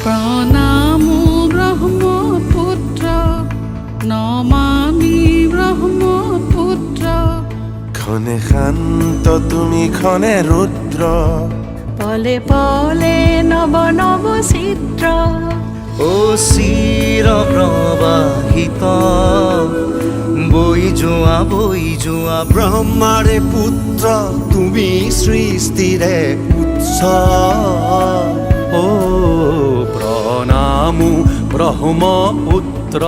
প্ৰণামো ব্ৰহ্মপুত্ৰ নমামি ব্ৰহ্মপুত্ৰ ক্ষণে শান্ত তুমি ক্ষণে ৰুদ্ৰ পলে পলে নৱ নৱ চিত্ৰ ও চিৰ প্ৰবাহিত বৈ যোৱা ব্ৰহ্মাৰে পুত্ৰ তুমি সৃষ্টিৰে উৎস ও প্ৰণামো ব্ৰহ্মপুত্ৰ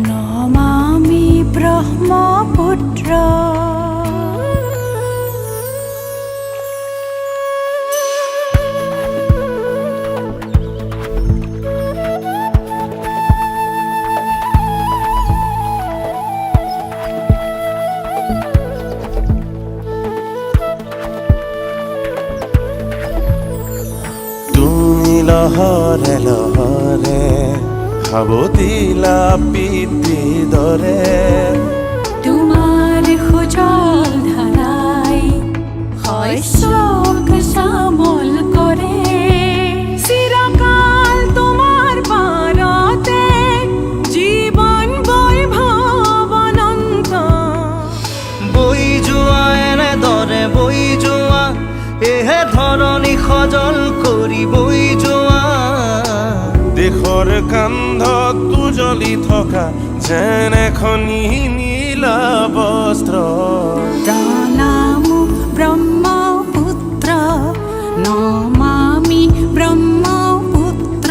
নমামি ব্ৰহ্মপুত্ৰ লহৰে লহৰে সাৱতিলা পিতৃ দৰে তোমাৰ সুজল ধাৰাই শস্যক শ্যামল কৰে চিৰকাল তোমাৰ পাৰতে জীৱন বৈভৱ অনন্ত বৈ যোৱা এনেদৰে বৈ যোৱা এহে ধৰণী সজল কৰি বৈ যোৱা দেশৰ কান্ধত উজলি থকা যেন এখনি নীলা বস্ত্ৰ প্ৰণামো ব্ৰহ্মপুত্ৰ নমামি ব্ৰহ্মপুত্ৰ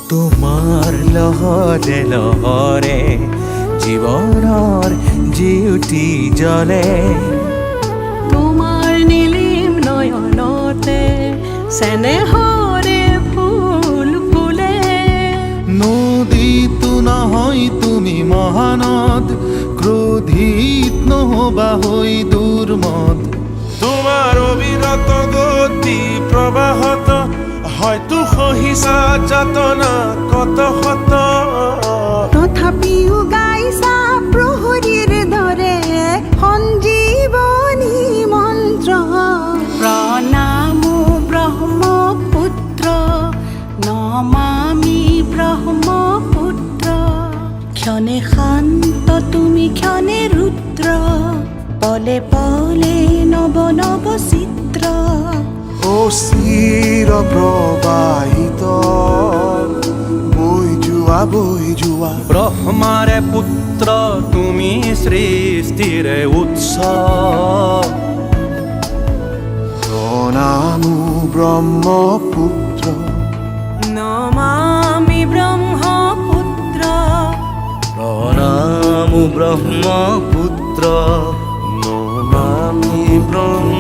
তোমাৰ লহৰে লহৰে জীৱনৰ জিউতি জ্বলে তোমাৰ নীলিম নয়নতে চেনেহৰে ফুল ফুলে নদীতো নহয় তুমি মহানদ ক্ৰোধিত নহবা হৈ দুৰ্মদ তোমাৰ অবিৰত গতি প্ৰবাহত হয়তো সহিছা যাতনা কত শত তথাপিও গাইছা প্ৰহৰীৰ দৰে সঞ্জীৱনী মন্ত্ৰ প্ৰণামো ব্ৰহ্মপুত্ৰ নমামি ব্ৰহ্মপুত্ৰ ক্ষণে শান্ত তুমি ক্ষণে ৰুদ্ৰ পলে পলে নৱ নৱ চিত্ৰ ও চিৰ প্ৰবাহিত বৈ যোৱা ব্ৰহ্মাৰে পুত্ৰ তুমি সৃষ্টিৰে উৎস প্ৰণামো ব্ৰহ্মপুত্ৰ নমামি ব্ৰহ্মপুত্ৰ প্ৰণামো ব্ৰহ্মপুত্ৰ নমামি ব্ৰহ্ম